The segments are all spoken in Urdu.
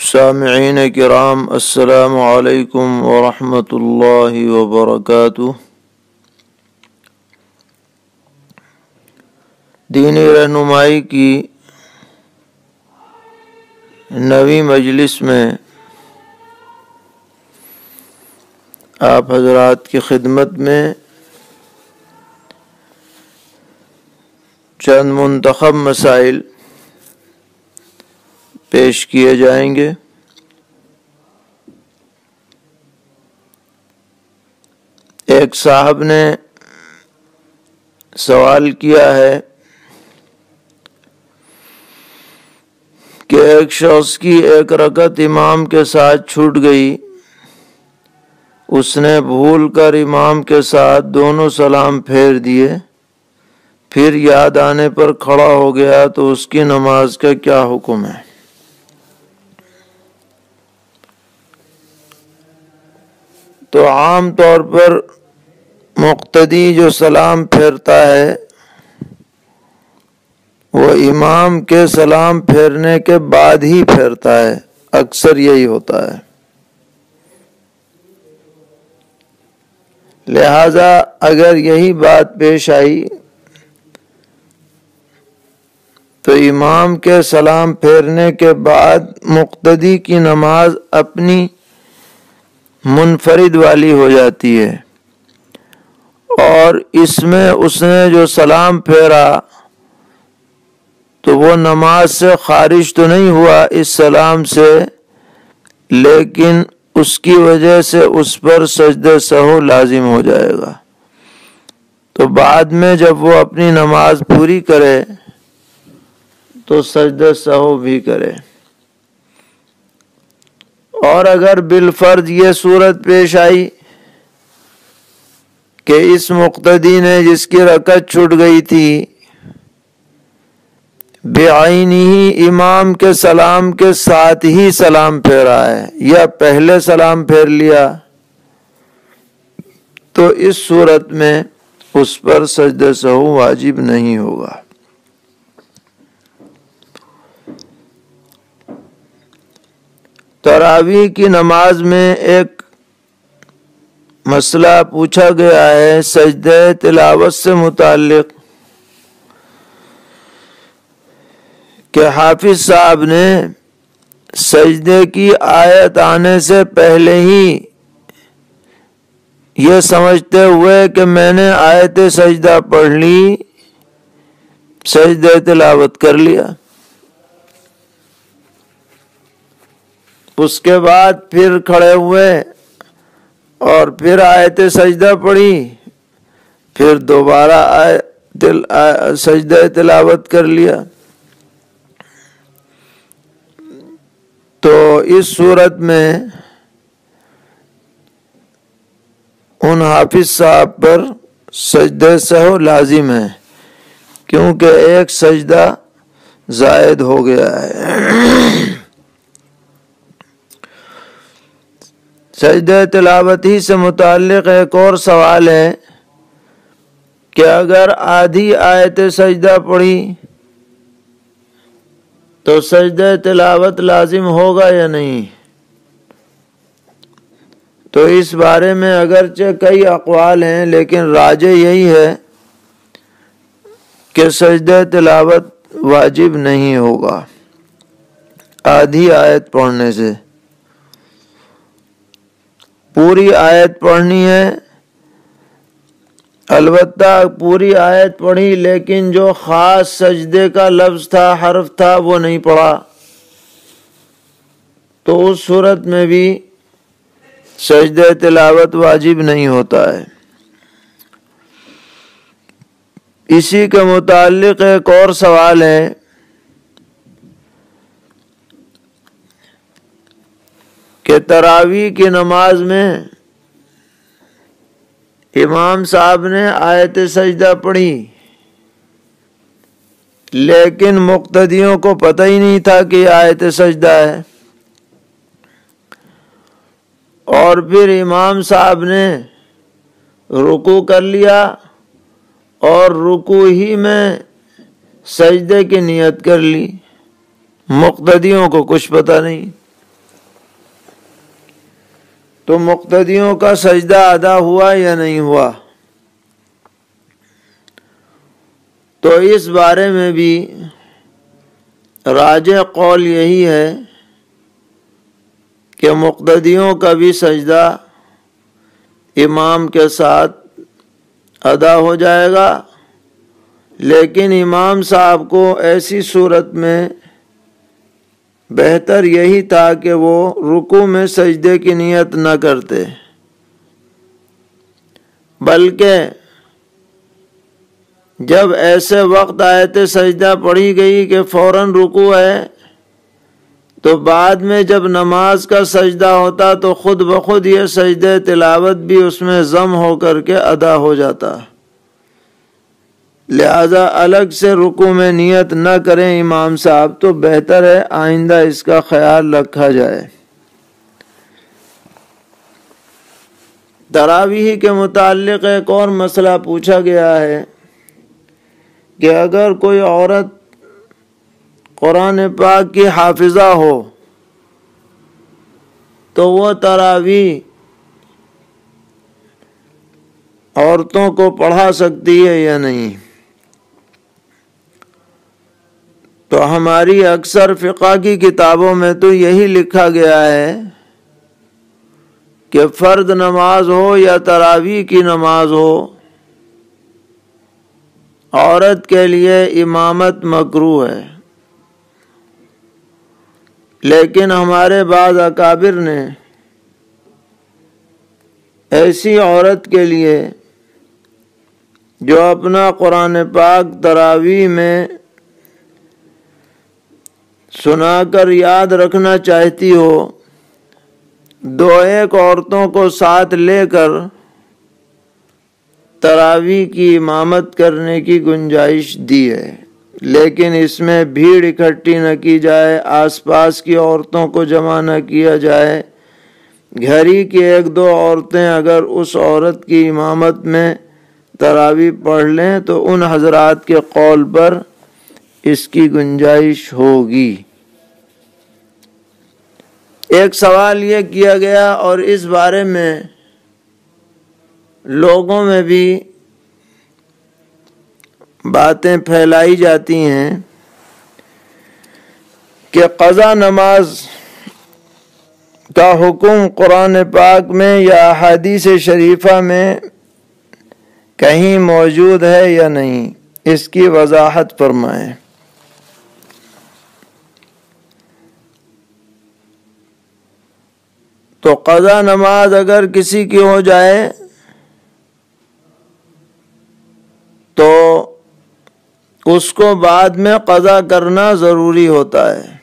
سامعین کرام، السلام علیکم ورحمۃ اللہ وبرکاتہ۔ دینی رہنمائی کی نویں مجلس میں آپ حضرات کی خدمت میں چند منتخب مسائل پیش کیے جائیں گے۔ ایک صاحب نے سوال کیا ہے کہ ایک شخص کی ایک رکعت امام کے ساتھ چھوٹ گئی، اس نے بھول کر امام کے ساتھ دونوں سلام پھیر دیے، پھر یاد آنے پر کھڑا ہو گیا تو اس کی نماز کا کیا حکم ہے؟ تو عام طور پر مقتدی جو سلام پھیرتا ہے وہ امام کے سلام پھیرنے کے بعد ہی پھیرتا ہے، اکثر یہی ہوتا ہے۔ لہذا اگر یہی بات پیش آئی تو امام کے سلام پھیرنے کے بعد مقتدی کی نماز اپنی منفرد والی ہو جاتی ہے، اور اس میں اس نے جو سلام پھیرا تو وہ نماز سے خارج تو نہیں ہوا اس سلام سے، لیکن اس کی وجہ سے اس پر سجدہ سہو لازم ہو جائے گا۔ تو بعد میں جب وہ اپنی نماز پوری کرے تو سجدہ سہو بھی کرے۔ اور اگر بالفرض یہ صورت پیش آئی کہ اس مقتدی نے جس کی رکعت چھوٹ گئی تھی بعینہ امام کے سلام کے ساتھ ہی سلام پھیرا ہے یا پہلے سلام پھیر لیا، تو اس صورت میں اس پر سجدہ سہو واجب نہیں ہوگا۔ تراویح کی نماز میں ایک مسئلہ پوچھا گیا ہے سجدہ تلاوت سے متعلق کہ حافظ صاحب نے سجدے کی آیت آنے سے پہلے ہی یہ سمجھتے ہوئے کہ میں نے آیت سجدہ پڑھ لی، سجدہ تلاوت کر لیا، اس کے بعد پھر کھڑے ہوئے اور پھر آیت سجدہ پڑھی، پھر دوبارہ سجدہ تلاوت کر لیا۔ تو اس صورت میں ان حافظ صاحب پر سجدہ سہو لازم ہے، کیونکہ ایک سجدہ زائد ہو گیا ہے۔ سجدہ تلاوت ہی سے متعلق ایک اور سوال ہے کہ اگر آدھی آیت سجدہ پڑھی تو سجدہ تلاوت لازم ہوگا یا نہیں؟ تو اس بارے میں اگرچہ کئی اقوال ہیں، لیکن راجح یہی ہے کہ سجدہ تلاوت واجب نہیں ہوگا آدھی آیت پڑھنے سے۔ پوری آیت پڑھنی ہے، البتہ پوری آیت پڑھی لیکن جو خاص سجدے کا لفظ تھا، حرف تھا، وہ نہیں پڑھا، تو اس صورت میں بھی سجدہ تلاوت واجب نہیں ہوتا ہے۔ اسی کے متعلق ایک اور سوال ہے کہ تراویح کی نماز میں امام صاحب نے آیت سجدہ پڑھی لیکن مقتدیوں کو پتہ ہی نہیں تھا کہ یہ آیت سجدہ ہے، اور پھر امام صاحب نے رکوع کر لیا اور رکوع ہی میں سجدے کی نیت کر لی، مقتدیوں کو کچھ پتہ نہیں۔ تو مقتدیوں کا سجدہ ادا ہوا یا نہیں ہوا؟ تو اس بارے میں بھی راجح قول یہی ہے کہ مقتدیوں کا بھی سجدہ امام کے ساتھ ادا ہو جائے گا، لیکن امام صاحب کو ایسی صورت میں بہتر یہی تھا کہ وہ رکوع میں سجدے کی نیت نہ کرتے، بلکہ جب ایسے وقت آیت سجدہ پڑھی گئی کہ فوراً رکوع ہے، تو بعد میں جب نماز کا سجدہ ہوتا تو خود بخود یہ سجدہ تلاوت بھی اس میں ضم ہو کر کے ادا ہو جاتا، لہذا الگ سے رکوع میں نیت نہ کریں امام صاحب، تو بہتر ہے آئندہ اس کا خیال رکھا جائے۔ تراویح کے متعلق ایک اور مسئلہ پوچھا گیا ہے کہ اگر کوئی عورت قرآن پاک کی حافظہ ہو تو وہ تراویح عورتوں کو پڑھا سکتی ہے یا نہیں؟ تو ہماری اکثر فقہ کی کتابوں میں تو یہی لکھا گیا ہے کہ فرض نماز ہو یا تراویح کی نماز ہو، عورت کے لیے امامت مکروہ ہے، لیکن ہمارے بعض اکابر نے ایسی عورت کے لیے جو اپنا قرآن پاک تراویح میں سنا کر یاد رکھنا چاہتی ہو، دو ایک عورتوں کو ساتھ لے کر تراویح کی امامت کرنے کی گنجائش دی ہے، لیکن اس میں بھیڑ اکٹھی نہ کی جائے، آس پاس کی عورتوں کو جمع نہ کیا جائے، گھر ہی کی ایک دو عورتیں اگر اس عورت کی امامت میں تراویح پڑھ لیں تو ان حضرات کے قول پر اس کی گنجائش ہوگی۔ ایک سوال یہ کیا گیا اور اس بارے میں لوگوں میں بھی باتیں پھیلائی جاتی ہیں کہ قضا نماز کا حکم قرآن پاک میں یا احادیث شریفہ میں کہیں موجود ہے یا نہیں، اس کی وضاحت فرمائیں۔ تو قضا نماز اگر کسی کی ہو جائے تو اس کو بعد میں قضا کرنا ضروری ہوتا ہے۔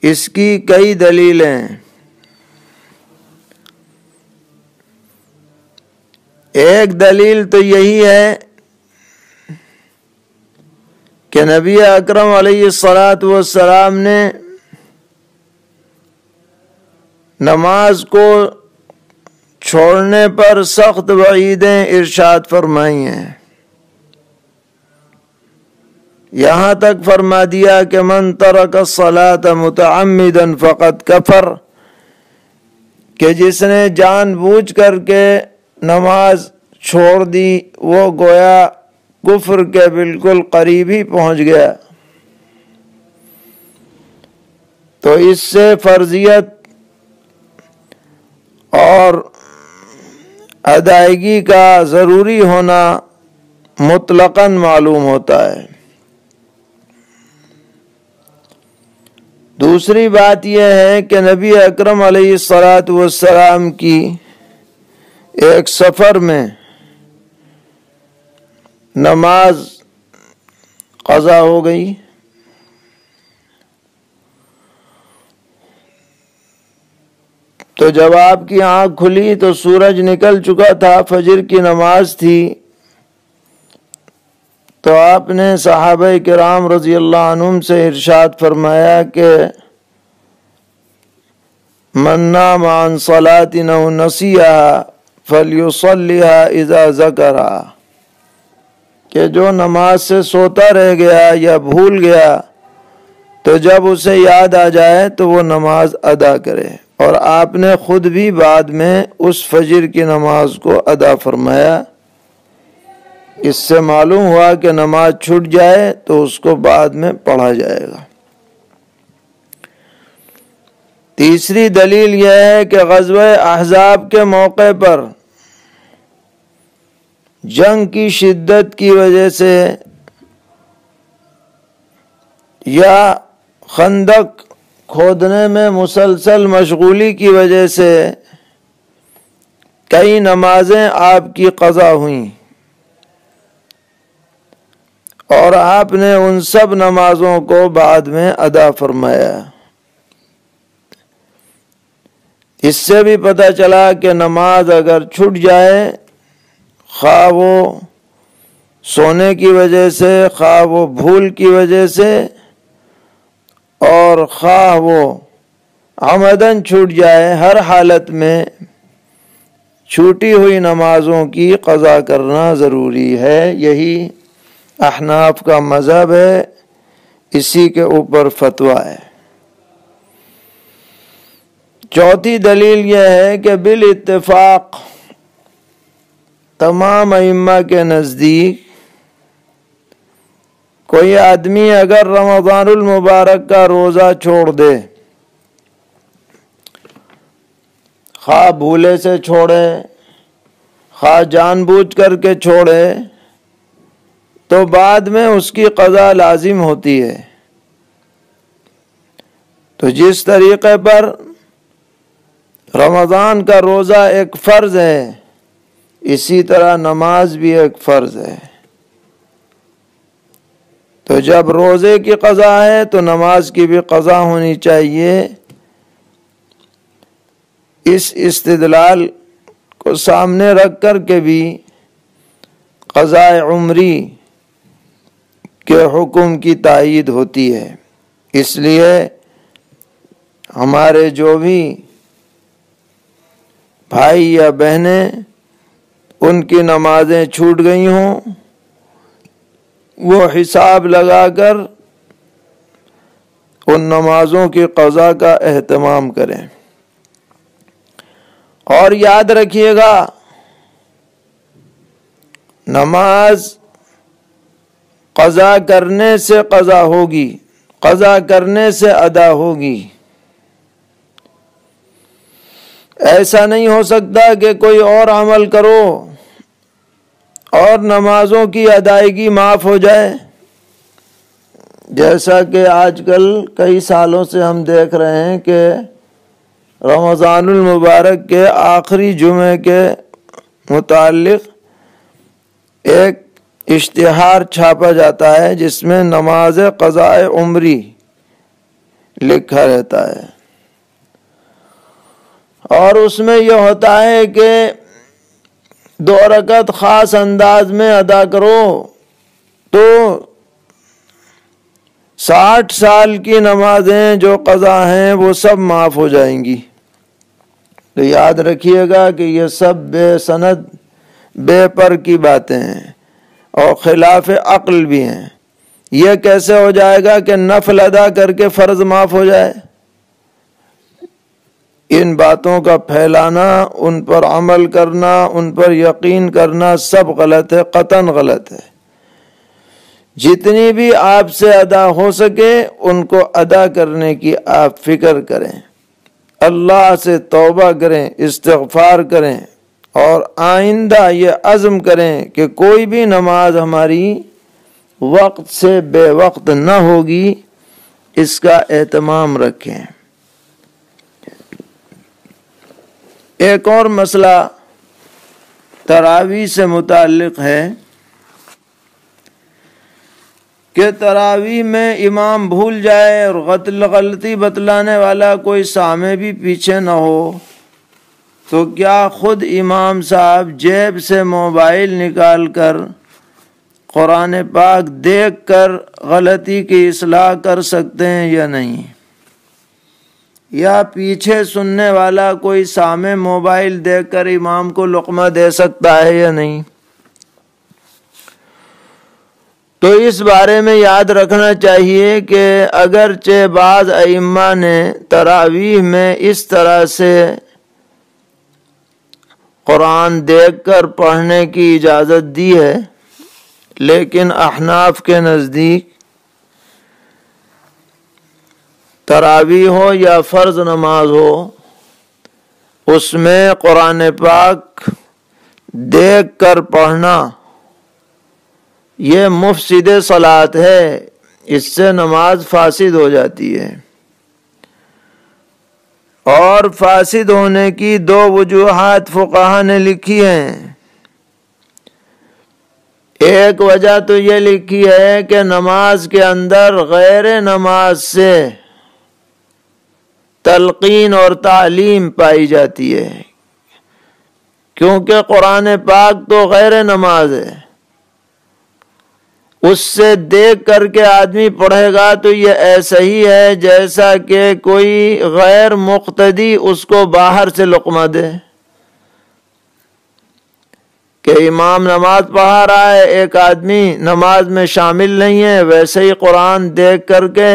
اس کی کئی دلیلیں ہیں۔ ایک دلیل تو یہی ہے کہ نبی اکرم علیہ الصلاۃ والسلام نے نماز کو چھوڑنے پر سخت وعیدیں ارشاد فرمائی ہیں، یہاں تک فرما دیا کہ من ترک الصلاۃ متعمدا فقد کفر، کہ جس نے جان بوجھ کر کے نماز چھوڑ دی وہ گویا کفر کے بالکل قریب ہی پہنچ گیا۔ تو اس سے فرضیت اور ادائیگی کا ضروری ہونا مطلقاً معلوم ہوتا ہے۔ دوسری بات یہ ہے کہ نبی اکرم علیہ الصلاۃ والسلام کی ایک سفر میں نماز قضا ہو گئی، تو جب آپ کی آنکھ کھلی تو سورج نکل چکا تھا، فجر کی نماز تھی، تو آپ نے صحابہ کرام رضی اللہ عنہم سے ارشاد فرمایا کہ من نام عن صلاة او نسیها فلیصلیها اذا ذکرها، کہ جو نماز سے سوتا رہ گیا یا بھول گیا تو جب اسے یاد آ جائے تو وہ نماز ادا کرے۔ اور آپ نے خود بھی بعد میں اس فجر کی نماز کو ادا فرمایا۔ اس سے معلوم ہوا کہ نماز چھوٹ جائے تو اس کو بعد میں پڑھا جائے گا۔ تیسری دلیل یہ ہے کہ غزوہ احزاب کے موقع پر جنگ کی شدت کی وجہ سے یا خندق کھودنے میں مسلسل مشغولی کی وجہ سے کئی نمازیں آپ کی قضا ہوئیں اور آپ نے ان سب نمازوں کو بعد میں ادا فرمایا۔ اس سے بھی پتہ چلا کہ نماز اگر چھوٹ جائے، خواہ وہ سونے کی وجہ سے، خواہ وہ بھول کی وجہ سے، اور خواہ وہ عمدن چھوٹ جائے، ہر حالت میں چھوٹی ہوئی نمازوں کی قضا کرنا ضروری ہے۔ یہی احناف کا مذہب ہے، اسی کے اوپر فتویٰ ہے۔ چوتھی دلیل یہ ہے کہ بالاتفاق تمام ائمہ کے نزدیک کوئی آدمی اگر رمضان المبارک کا روزہ چھوڑ دے، خواہ بھولے سے چھوڑے، خواہ جان بوجھ کر کے چھوڑے، تو بعد میں اس کی قضا لازم ہوتی ہے۔ تو جس طریقے پر رمضان کا روزہ ایک فرض ہے، اسی طرح نماز بھی ایک فرض ہے۔ تو جب روزے کی قضا ہے تو نماز کی بھی قضا ہونی چاہیے۔ اس استدلال کو سامنے رکھ کر کے بھی قضاء عمری کے حکم کی تائید ہوتی ہے۔ اس لیے ہمارے جو بھی بھائی یا بہنیں ان کی نمازیں چھوٹ گئی ہوں، وہ حساب لگا کر ان نمازوں کی قضا کا اہتمام کریں۔ اور یاد رکھیے گا، نماز قضا کرنے سے قضا ہوگی، قضا کرنے سے ادا ہوگی۔ ایسا نہیں ہو سکتا کہ کوئی اور عمل کرو اور نمازوں کی ادائیگی معاف ہو جائے، جیسا کہ آج کل کئی سالوں سے ہم دیکھ رہے ہیں کہ رمضان المبارک کے آخری جمعے کے متعلق ایک اشتہار چھاپا جاتا ہے جس میں نماز قضاء عمری لکھا رہتا ہے، اور اس میں یہ ہوتا ہے کہ 2 رکعت خاص انداز میں ادا کرو تو 60 سال کی نمازیں جو قضا ہیں وہ سب معاف ہو جائیں گی۔ تو یاد رکھیے گا کہ یہ سب بے سند، بے پر کی باتیں ہیں اور خلاف عقل بھی ہیں۔ یہ کیسے ہو جائے گا کہ نفل ادا کر کے فرض معاف ہو جائے؟ ان باتوں کا پھیلانا، ان پر عمل کرنا، ان پر یقین کرنا سب غلط ہے، قطعاً غلط ہے۔ جتنی بھی آپ سے ادا ہو سکے ان کو ادا کرنے کی آپ فکر کریں، اللہ سے توبہ کریں، استغفار کریں، اور آئندہ یہ عزم کریں کہ کوئی بھی نماز ہماری وقت سے بے وقت نہ ہوگی، اس کا اہتمام رکھیں۔ ایک اور مسئلہ تراویح سے متعلق ہے کہ تراویح میں امام بھول جائے اور غلطی بتلانے والا کوئی سامع بھی پیچھے نہ ہو، تو کیا خود امام صاحب جیب سے موبائل نکال کر قرآن پاک دیکھ کر غلطی کی اصلاح کر سکتے ہیں یا نہیں؟ یا پیچھے سننے والا کوئی سامع موبائل دیکھ کر امام کو لقمہ دے سکتا ہے یا نہیں؟ تو اس بارے میں یاد رکھنا چاہیے کہ اگرچہ بعض ائمہ نے تراویح میں اس طرح سے قرآن دیکھ کر پڑھنے کی اجازت دی ہے، لیکن احناف کے نزدیک تراویح ہو یا فرض نماز ہو، اس میں قرآن پاک دیکھ کر پڑھنا یہ مفسد صلاۃ ہے، اس سے نماز فاسد ہو جاتی ہے۔ اور فاسد ہونے کی دو وجوہات فقہا نے لکھی ہیں۔ ایک وجہ تو یہ لکھی ہے کہ نماز کے اندر غیر نماز سے تلقین اور تعلیم پائی جاتی ہے، کیونکہ قرآن پاک تو غیر نماز ہے، اس سے دیکھ کر کے آدمی پڑھے گا تو یہ ایسا ہی ہے جیسا کہ کوئی غیر مقتدی اس کو باہر سے لقمہ دے، کہ امام نماز پڑھا رہا ہے، ایک آدمی نماز میں شامل نہیں ہے، ویسے ہی قرآن دیکھ کر کے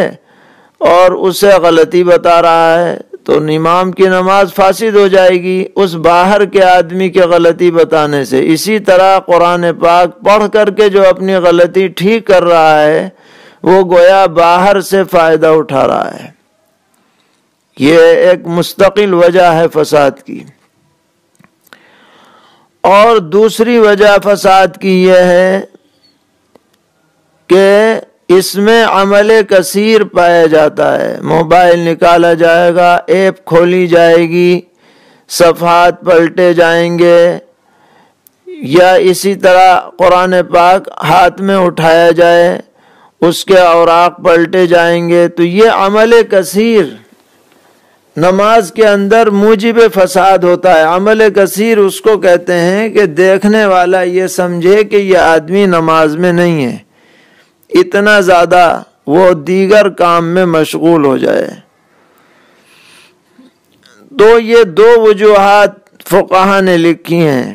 اور اسے غلطی بتا رہا ہے، تو امام کی نماز فاسد ہو جائے گی اس باہر کے آدمی کے غلطی بتانے سے۔ اسی طرح قرآن پاک پڑھ کر کے جو اپنی غلطی ٹھیک کر رہا ہے وہ گویا باہر سے فائدہ اٹھا رہا ہے۔ یہ ایک مستقل وجہ ہے فساد کی۔ اور دوسری وجہ فساد کی یہ ہے کہ اس میں عمل کثیر پایا جاتا ہے۔ موبائل نکالا جائے گا، ایپ کھولی جائے گی، صفحات پلٹے جائیں گے، یا اسی طرح قرآن پاک ہاتھ میں اٹھایا جائے، اس کے اوراق پلٹے جائیں گے، تو یہ عمل کثیر نماز کے اندر موجب فساد ہوتا ہے۔ عمل کثیر اس کو کہتے ہیں کہ دیکھنے والا یہ سمجھے کہ یہ آدمی نماز میں نہیں ہے، اتنا زیادہ وہ دیگر کام میں مشغول ہو جائے۔ تو یہ دو وجوہات فقہا نے لکھی ہیں۔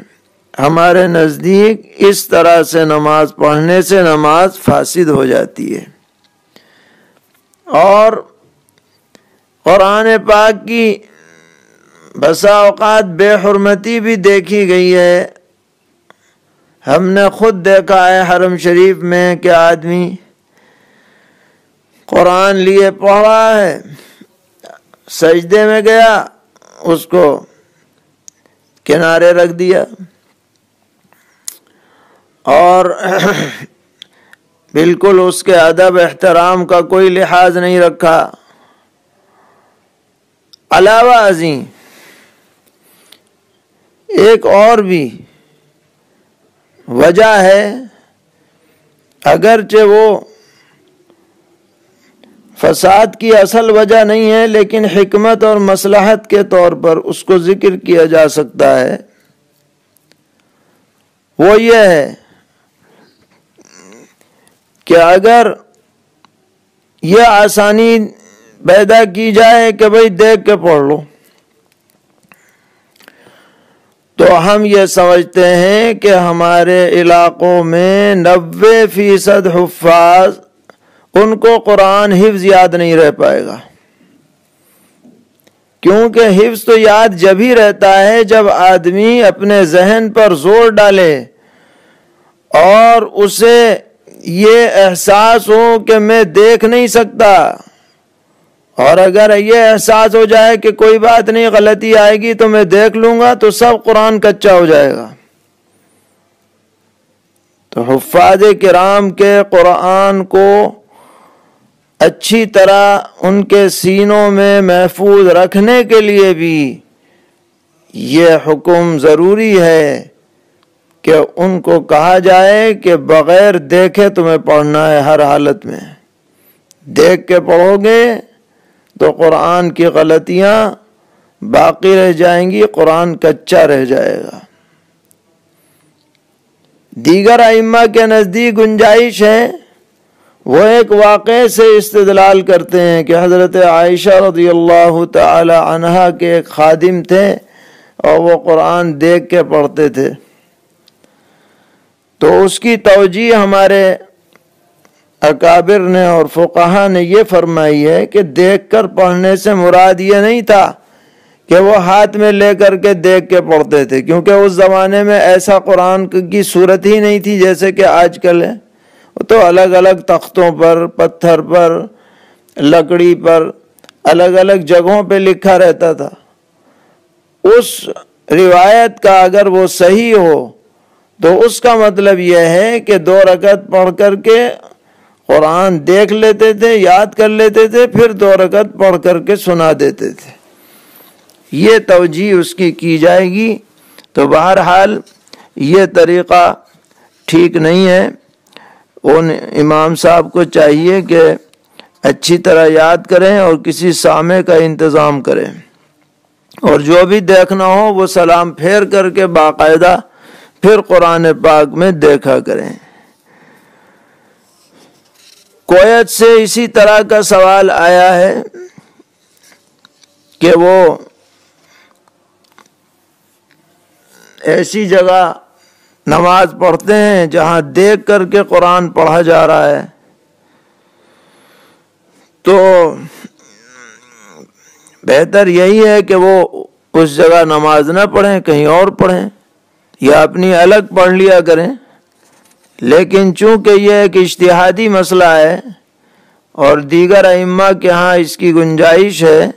ہمارے نزدیک اس طرح سے نماز پڑھنے سے نماز فاسد ہو جاتی ہے۔ اور قرآن پاک کی بسا اوقات بے حرمتی بھی دیکھی گئی ہے۔ ہم نے خود دیکھا ہے حرم شریف میں کہ آدمی قرآن لیے پڑھ رہا ہے، سجدے میں گیا، اس کو کنارے رکھ دیا اور بالکل اس کے ادب احترام کا کوئی لحاظ نہیں رکھا۔ علاوہ ازیں ایک اور بھی وجہ ہے، اگرچہ وہ فساد کی اصل وجہ نہیں ہے لیکن حکمت اور مصلحت کے طور پر اس کو ذکر کیا جا سکتا ہے۔ وہ یہ ہے کہ اگر یہ آسانی پیدا کی جائے کہ بھئی دیکھ کے پڑھ لو، تو ہم یہ سمجھتے ہیں کہ ہمارے علاقوں میں 90% حفاظ ان کو قرآن حفظ یاد نہیں رہ پائے گا، کیونکہ حفظ تو یاد جب ہی رہتا ہے جب آدمی اپنے ذہن پر زور ڈالے اور اسے یہ احساس ہو کہ میں دیکھ نہیں سکتا، اور اگر یہ احساس ہو جائے کہ کوئی بات نہیں غلطی آئے گی تو میں دیکھ لوں گا، تو سب قرآن کچا ہو جائے گا۔ تو حفاظ کرام کے قرآن کو اچھی طرح ان کے سینوں میں محفوظ رکھنے کے لیے بھی یہ حکم ضروری ہے کہ ان کو کہا جائے کہ بغیر دیکھے تمہیں پڑھنا ہے، ہر حالت میں دیکھ کے پڑھو گے تو قرآن کی غلطیاں باقی رہ جائیں گی، قرآن کچا رہ جائے گا۔ دیگر ائمہ کے نزدیک گنجائش ہے، وہ ایک واقعے سے استدلال کرتے ہیں کہ حضرت عائشہ رضی اللہ تعالی عنہا کے ایک خادم تھے اور وہ قرآن دیکھ کے پڑھتے تھے، تو اس کی توجیہ ہمارے اکابر نے اور فقہا نے یہ فرمائی ہے کہ دیکھ کر پڑھنے سے مراد یہ نہیں تھا کہ وہ ہاتھ میں لے کر کے دیکھ کے پڑھتے تھے، کیونکہ اس زمانے میں ایسا قرآن کی صورت ہی نہیں تھی جیسے کہ آج کل ہے۔ وہ تو الگ الگ تختوں پر، پتھر پر، لکڑی پر، الگ الگ جگہوں پہ لکھا رہتا تھا۔ اس روایت کا اگر وہ صحیح ہو تو اس کا مطلب یہ ہے کہ 2 رکعت پڑھ کر کے قرآن دیکھ لیتے تھے، یاد کر لیتے تھے، پھر 2 رکعت پڑھ کر کے سنا دیتے تھے۔ یہ توجیہ اس کی جائے گی۔ تو بہرحال یہ طریقہ ٹھیک نہیں ہے۔ ان امام صاحب کو چاہیے کہ اچھی طرح یاد کریں اور کسی سامع کا انتظام کریں، اور جو بھی دیکھنا ہو وہ سلام پھیر کر کے باقاعدہ پھر قرآن پاک میں دیکھا کریں۔ کویت سے اسی طرح کا سوال آیا ہے کہ وہ ایسی جگہ نماز پڑھتے ہیں جہاں دیکھ کر کے قرآن پڑھا جا رہا ہے، تو بہتر یہی ہے کہ وہ اس جگہ نماز نہ پڑھیں، کہیں اور پڑھیں یا اپنی الگ پڑھ لیا کریں۔ لیکن چونکہ یہ ایک اجتہادی مسئلہ ہے اور دیگر ائمہ کے ہاں اس کی گنجائش ہے،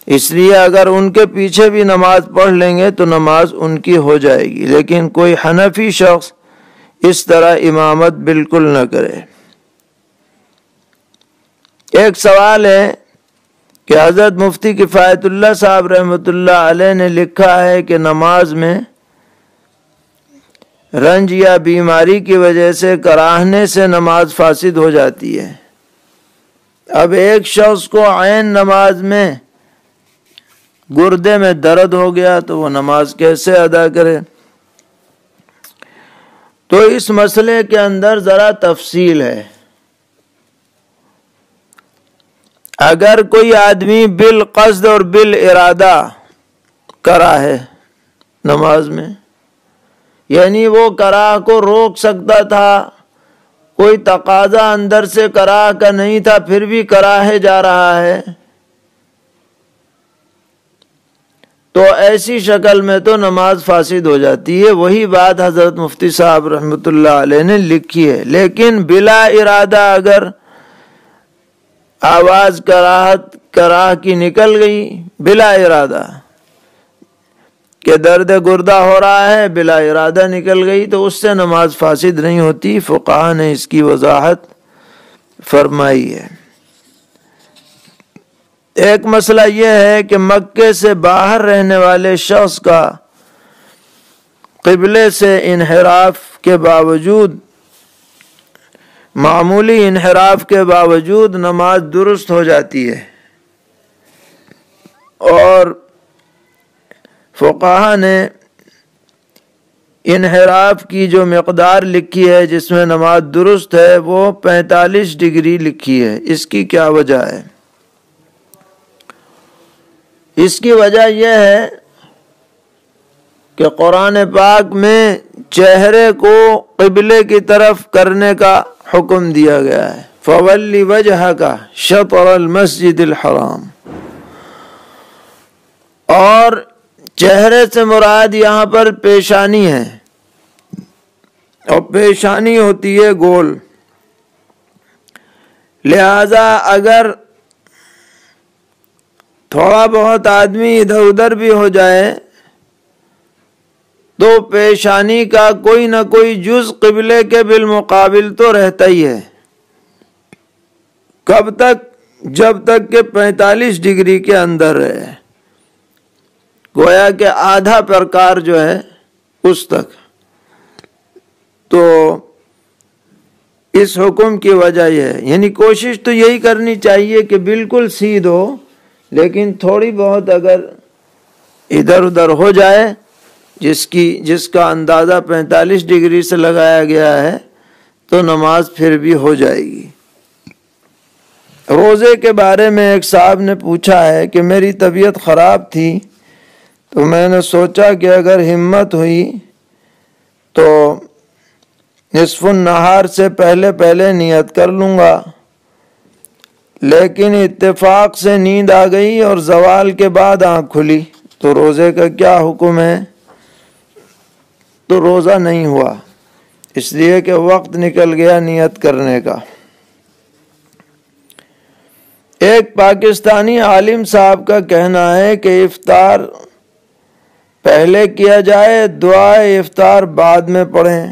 اس لیے اگر ان کے پیچھے بھی نماز پڑھ لیں گے تو نماز ان کی ہو جائے گی، لیکن کوئی حنفی شخص اس طرح امامت بالکل نہ کرے۔ ایک سوال ہے کہ حضرت مفتی کفایت اللہ صاحب رحمۃ اللہ علیہ نے لکھا ہے کہ نماز میں رنج یا بیماری کی وجہ سے کراہنے سے نماز فاسد ہو جاتی ہے۔ اب ایک شخص کو عین نماز میں گردے میں درد ہو گیا تو وہ نماز کیسے ادا کرے؟ تو اس مسئلے کے اندر ذرا تفصیل ہے۔ اگر کوئی آدمی بالقصد اور بالارادہ کرا ہے نماز میں، یعنی وہ کراہ کو روک سکتا تھا، کوئی تقاضا اندر سے کراہ کا نہیں تھا، پھر بھی کراہے جا رہا ہے، تو ایسی شکل میں تو نماز فاسد ہو جاتی ہے۔ وہی بات حضرت مفتی صاحب رحمۃ اللہ علیہ نے لکھی ہے۔ لیکن بلا ارادہ اگر آواز کراہ کی نکل گئی، بلا ارادہ کہ درد گردہ ہو رہا ہے، بلا ارادہ نکل گئی، تو اس سے نماز فاسد نہیں ہوتی۔ فقہا نے اس کی وضاحت فرمائی ہے۔ ایک مسئلہ یہ ہے کہ مکے سے باہر رہنے والے شخص کا قبلے سے انحراف کے باوجود، معمولی انحراف کے باوجود نماز درست ہو جاتی ہے، اور فقہا نے انحراف کی جو مقدار لکھی ہے جس میں نماز درست ہے وہ 45 ڈگری لکھی ہے۔ اس کی کیا وجہ ہے؟ اس کی وجہ یہ ہے کہ قرآن پاک میں چہرے کو قبلے کی طرف کرنے کا حکم دیا گیا ہے، فَوَلِّ وَجْهَكَ شَطْرَ الْمَسْجِدِ الْحَرَامِ، اور چہرے سے مراد یہاں پر پیشانی ہے، اور پیشانی ہوتی ہے گول، لہذا اگر تھوڑا بہت آدمی ادھر ادھر بھی ہو جائے تو پیشانی کا کوئی نہ کوئی جز قبلے کے بالمقابل تو رہتا ہی ہے۔ کب تک؟ جب تک کہ 45 ڈگری کے اندر رہے، گویا کہ آدھا پرکار جو ہے اس تک۔ تو اس حکم کی وجہ یہ ہے، یعنی کوشش تو یہی کرنی چاہیے کہ بالکل سیدھ ہو، لیکن تھوڑی بہت اگر ادھر ادھر ہو جائے جس کا اندازہ 45 ڈگری سے لگایا گیا ہے تو نماز پھر بھی ہو جائے گی۔ روزے کے بارے میں ایک صاحب نے پوچھا ہے کہ میری طبیعت خراب تھی تو میں نے سوچا کہ اگر ہمت ہوئی تو نصف النہار سے پہلے پہلے نیت کر لوں گا، لیکن اتفاق سے نیند آ گئی اور زوال کے بعد آنکھ کھلی تو روزے کا کیا حکم ہے؟ تو روزہ نہیں ہوا، اس لیے کہ وقت نکل گیا نیت کرنے کا۔ ایک پاکستانی عالم صاحب کا کہنا ہے کہ افطار پہلے کیا جائے، دعائے افطار بعد میں پڑھیں۔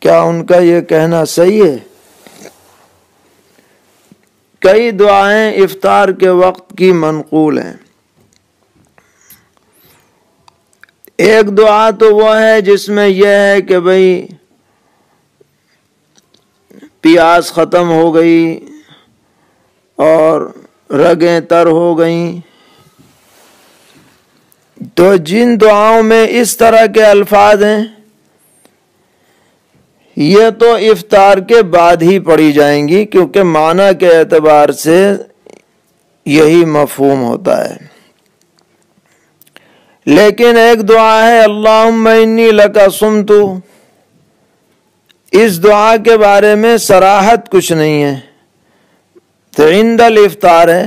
کیا ان کا یہ کہنا صحیح ہے؟ کئی دعائیں افطار کے وقت کی منقول ہیں۔ ایک دعا تو وہ ہے جس میں یہ ہے کہ بھئی پیاس ختم ہو گئی اور رگیں تر ہو گئیں، تو جن دعاؤں میں اس طرح کے الفاظ ہیں یہ تو افطار کے بعد ہی پڑھی جائیں گی، کیونکہ معنی کے اعتبار سے یہی مفہوم ہوتا ہے۔ لیکن ایک دعا ہے اللہم انی لک صمت، اس دعا کے بارے میں صراحت کچھ نہیں ہے، تو عند الافطار ہے،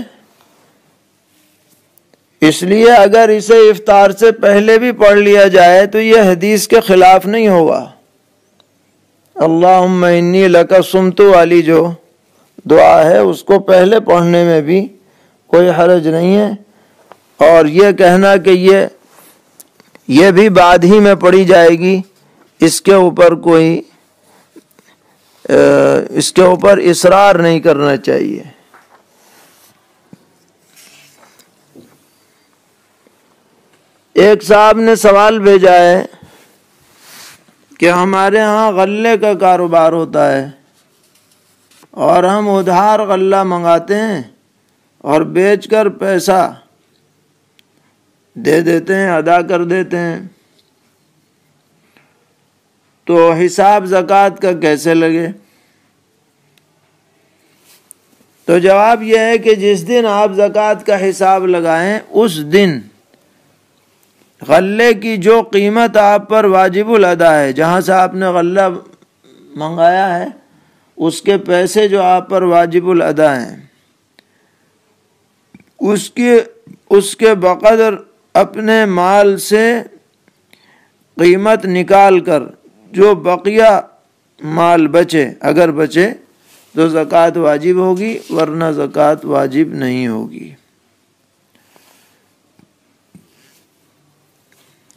اس لیے اگر اسے افطار سے پہلے بھی پڑھ لیا جائے تو یہ حدیث کے خلاف نہیں ہوگا۔ اللہم انی لک صمت والی جو دعا ہے اس کو پہلے پڑھنے میں بھی کوئی حرج نہیں ہے، اور یہ کہنا کہ یہ بھی بعد ہی میں پڑھی جائے گی، اس کے اوپر اصرار نہیں کرنا چاہیے۔ ایک صاحب نے سوال بھیجا ہے کہ ہمارے ہاں غلے کا کاروبار ہوتا ہے اور ہم ادھار غلہ منگاتے ہیں اور بیچ کر پیسہ دے دیتے ہیں، ادا کر دیتے ہیں، تو حساب زکوٰۃ کا کیسے لگے؟ تو جواب یہ ہے کہ جس دن آپ زکوٰۃ کا حساب لگائیں اس دن غلے کی جو قیمت آپ پر واجب الادا ہے، جہاں سے آپ نے غلہ منگایا ہے اس کے پیسے جو آپ پر واجب الادا ہیں، اس کے بقدر اپنے مال سے قیمت نکال کر جو بقیہ مال بچے، اگر بچے تو زکوٰۃ واجب ہوگی، ورنہ زکوٰۃ واجب نہیں ہوگی۔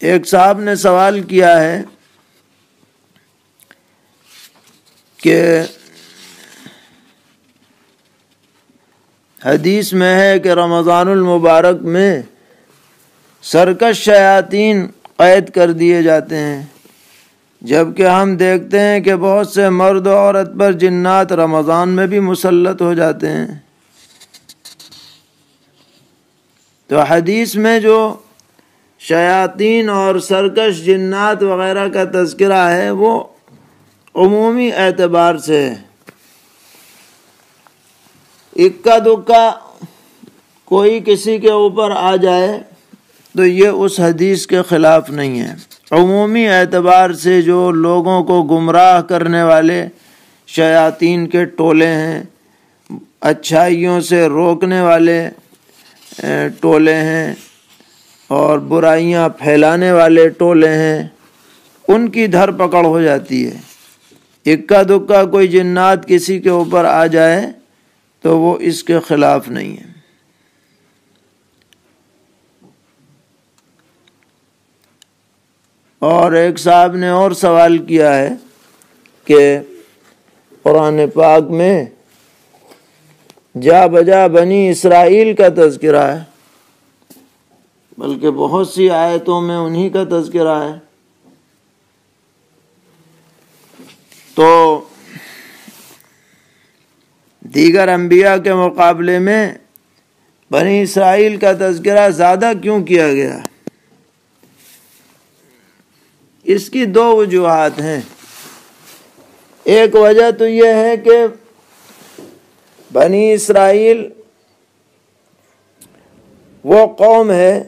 ایک صاحب نے سوال کیا ہے کہ حدیث میں ہے کہ رمضان المبارک میں سرکش شیاطین قید کر دیے جاتے ہیں، جبکہ ہم دیکھتے ہیں کہ بہت سے مرد و عورت پر جنات رمضان میں بھی مسلط ہو جاتے ہیں۔ تو حدیث میں جو شیاطین اور سرکش جنات وغیرہ کا تذکرہ ہے وہ عمومی اعتبار سے ہے، اکا دکا کوئی کسی کے اوپر آ جائے تو یہ اس حدیث کے خلاف نہیں ہے۔ عمومی اعتبار سے جو لوگوں کو گمراہ کرنے والے شیاطین کے ٹولے ہیں، اچھائیوں سے روکنے والے ٹولے ہیں اور برائیاں پھیلانے والے ٹولے ہیں، ان کی دھر پکڑ ہو جاتی ہے۔ اکا دکا کوئی جنات کسی کے اوپر آ جائے تو وہ اس کے خلاف نہیں ہے۔ اور ایک صاحب نے اور سوال کیا ہے کہ قرآن پاک میں جا بجا بنی اسرائیل کا تذکرہ ہے، بلکہ بہت سی آیتوں میں انہی کا تذکرہ ہے، تو دیگر انبیاء کے مقابلے میں بنی اسرائیل کا تذکرہ زیادہ کیوں کیا گیا؟ اس کی دو وجوہات ہیں۔ ایک وجہ تو یہ ہے کہ بنی اسرائیل وہ قوم ہے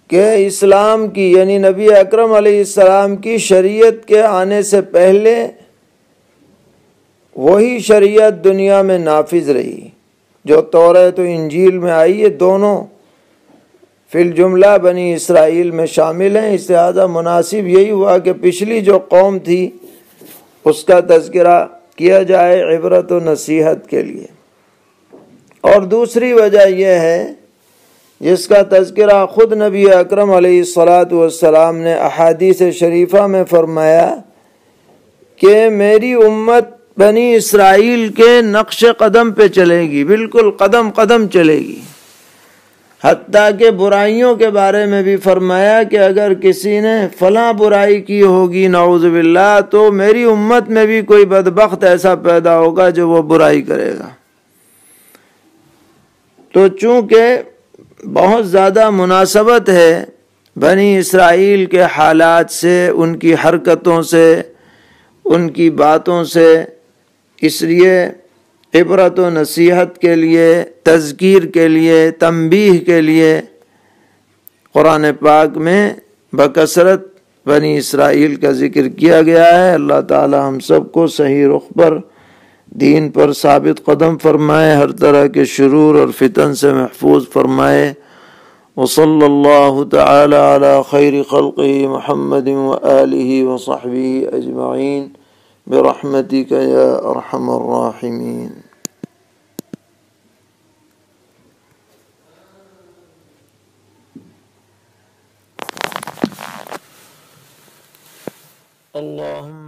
کہ اسلام کی یعنی نبی اکرم علیہ السلام کی شریعت کے آنے سے پہلے وہی شریعت دنیا میں نافذ رہی جو توریت و انجیل میں آئی، یہ دونوں فی الجملہ بنی اسرائیل میں شامل ہیں۔ اس لہٰذا مناسب یہی ہوا کہ پچھلی جو قوم تھی اس کا تذکرہ کیا جائے عبرت و نصیحت کے لیے۔ اور دوسری وجہ یہ ہے جس کا تذکرہ خود نبی اکرم علیہ السلام نے احادیث شریفہ میں فرمایا کہ میری امت بنی اسرائیل کے نقش قدم پہ چلے گی، بالکل قدم قدم چلے گی۔ حتیٰ کہ برائیوں کے بارے میں بھی فرمایا کہ اگر کسی نے فلاں برائی کی ہوگی نعوذ باللہ تو میری امت میں بھی کوئی بدبخت ایسا پیدا ہوگا جو وہ برائی کرے گا۔ تو چونکہ بہت زیادہ مناسبت ہے بنی اسرائیل کے حالات سے، ان کی حرکتوں سے، ان کی باتوں سے، اس لیے عبرت و نصیحت کے لیے، تذکیر کے لیے، تنبیہ کے لیے قرآن پاک میں بکثرت بنی اسرائیل کا ذکر کیا گیا ہے۔ اللہ تعالی ہم سب کو صحیح رخ پر، دین پر ثابت قدم فرمائے، ہر طرح کے شرور اور فتن سے محفوظ فرمائے۔ وصلی اللہ تعالی علی خیر خلقہ محمد وآلہ وصحبہ اجمعین برحمتک یا ارحم الراحمین۔ اللہم